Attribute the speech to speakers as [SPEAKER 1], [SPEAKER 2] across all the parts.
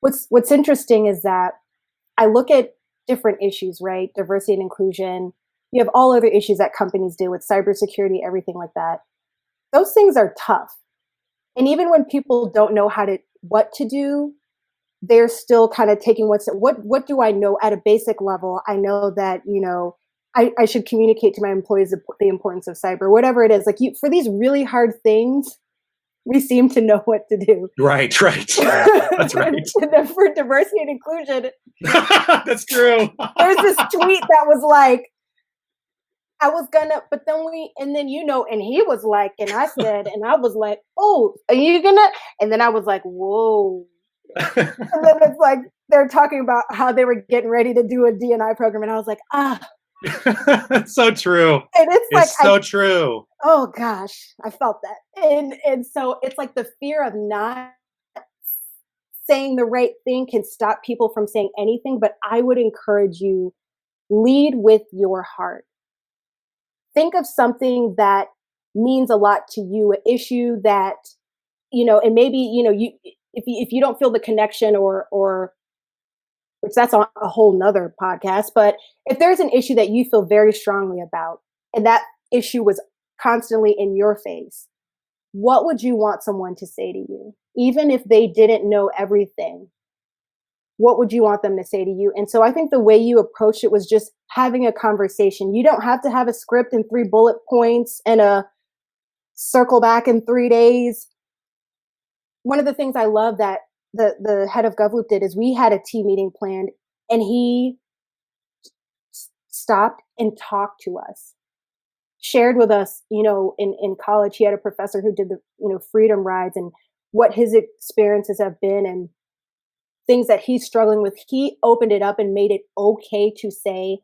[SPEAKER 1] What's interesting is that I look at different issues, right? Diversity and inclusion. You have all other issues that companies deal with, cybersecurity, everything like that. Those things are tough. And even when people don't know what to do, they're still kind of taking what do I know at a basic level? I know that, I should communicate to my employees the importance of cyber, whatever it is. Like for these really hard things, we seem to know what to do.
[SPEAKER 2] Right, right. That's right.
[SPEAKER 1] And then for diversity and inclusion,
[SPEAKER 2] That's true.
[SPEAKER 1] there's this tweet that was like, I was gonna, but then and he was like, and I said, and I was like, oh, are you gonna? And then I was like, whoa. And then it's like, they're talking about how they were getting ready to do a D&I program. And I was like,
[SPEAKER 2] It's so true.
[SPEAKER 1] And it's
[SPEAKER 2] so true.
[SPEAKER 1] Oh gosh, I felt that. And so it's like the fear of not saying the right thing can stop people from saying anything. But I would encourage you, lead with your heart. Think of something that means a lot to you, an issue that, and maybe, you if you don't feel the connection or which that's on a whole nother podcast, but if there's an issue that you feel very strongly about and that issue was constantly in your face, what would you want someone to say to you? Even if they didn't know everything, what would you want them to say to you? And so I think the way you approached it was just having a conversation. You don't have to have a script and 3 bullet points and a circle back in 3 days. One of the things I love that the head of GovLoop did is we had a team meeting planned, and he stopped and talked to us, shared with us, in college, he had a professor who did the, freedom rides and what his experiences have been and things that he's struggling with. He opened it up and made it okay to say,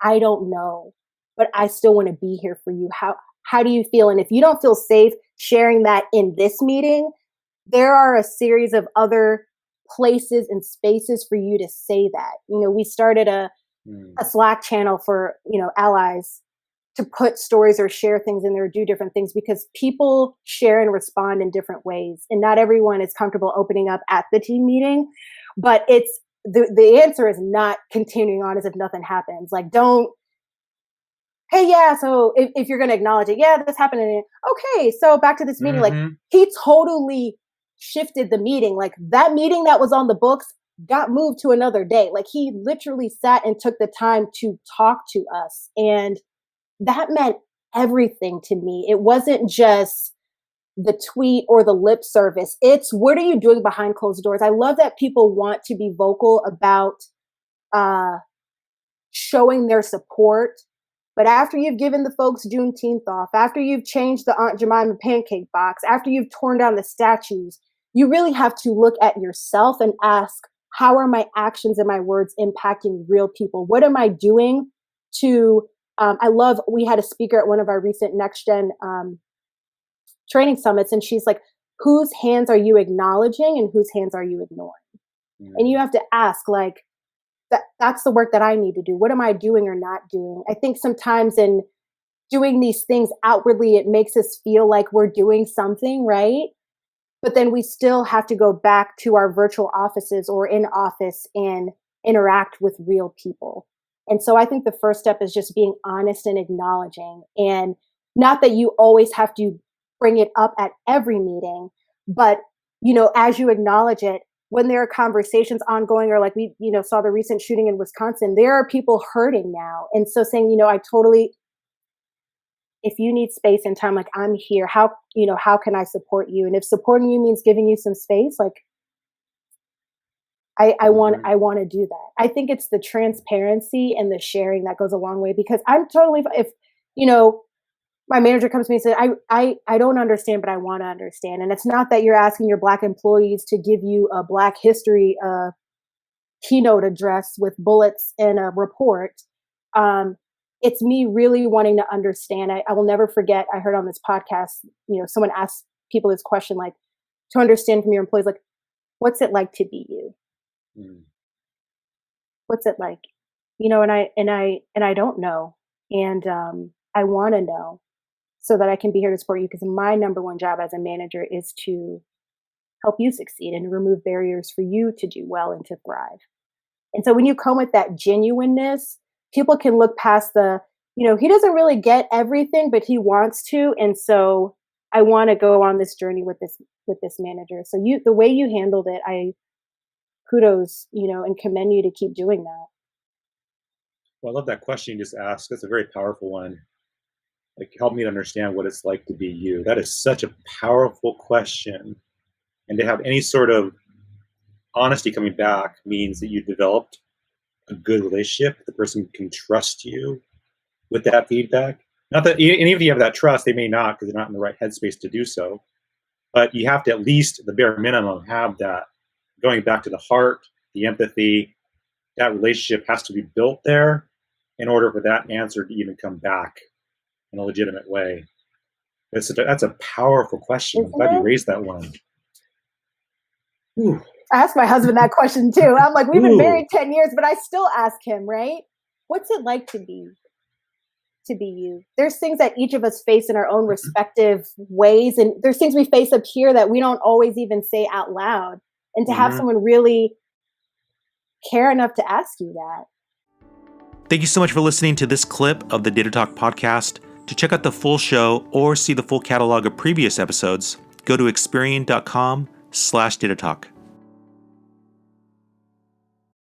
[SPEAKER 1] I don't know, but I still want to be here for you. How do you feel? And if you don't feel safe sharing that in this meeting, there are a series of other places and spaces for you to say that. We started a Slack channel for, allies to put stories or share things in there, or do different things, because people share and respond in different ways. And not everyone is comfortable opening up at the team meeting, but it's the answer is not continuing on as if nothing happens. Like, don't, hey, yeah, so if you're going to acknowledge it, yeah, this happened. Okay, so back to this meeting. Like, he totally shifted the meeting. Like, that meeting that was on the books got moved to another day. Like, he literally sat and took the time to talk to us. And that meant everything to me. It wasn't just the tweet or the lip service. It's, what are you doing behind closed doors? I love that people want to be vocal about showing their support. But after you've given the folks Juneteenth off, after you've changed the Aunt Jemima pancake box, after you've torn down the statues, you really have to look at yourself and ask, how are my actions and my words impacting real people? What am I doing to, we had a speaker at one of our recent Next Gen training summits, and she's like, whose hands are you acknowledging and whose hands are you ignoring? And you have to ask, like, that's the work that I need to do. What am I doing or not doing? I think sometimes in doing these things outwardly, it makes us feel like we're doing something, right? But then we still have to go back to our virtual offices or in office and interact with real people. And so I think the first step is just being honest and acknowledging. And not that you always have to bring it up at every meeting, but, as you acknowledge it, when there are conversations ongoing, or like we, saw the recent shooting in Wisconsin, there are people hurting now. And so saying, if you need space and time, like, I'm here, how can I support you? And if supporting you means giving you some space, like, I want to do that. I think it's the transparency and the sharing that goes a long way, because I'm totally, if, my manager comes to me and says, I don't understand, but I want to understand. And it's not that you're asking your Black employees to give you a Black history keynote address with bullets and a report. It's me really wanting to understand. I will never forget, I heard on this podcast, someone asked people this question, like, to understand from your employees, like, what's it like to be you? What's it like? And I don't know. And I want to know, so that I can be here to support you, because my number one job as a manager is to help you succeed and remove barriers for you to do well and to thrive. And so when you come with that genuineness, people can look past he doesn't really get everything, but he wants to. And so I want to go on this journey with this manager. So the way you handled it, I kudos, and commend you to keep doing that.
[SPEAKER 2] Well, I love that question you just asked. That's a very powerful one. Like, help me to understand what it's like to be you. That is such a powerful question. And to have any sort of honesty coming back means that you developed a good relationship. The person can trust you with that feedback. Not that any of you have that trust, they may not because they're not in the right headspace to do so. But you have to at least, the bare minimum, have that going back to the heart, the empathy. That relationship has to be built there in order for that answer to even come back in a legitimate way. That's a powerful question. I'm glad you raised that one. Ooh.
[SPEAKER 1] I asked my husband that question too. I'm like, we've been married 10 years, but I still ask him, right? What's it like to be you? There's things that each of us face in our own respective ways. And there's things we face up here that we don't always even say out loud. And to have someone really care enough to ask you that.
[SPEAKER 3] Thank you so much for listening to this clip of the Data Talk podcast. To check out the full show or see the full catalog of previous episodes, go to Experian.com/Data Talk.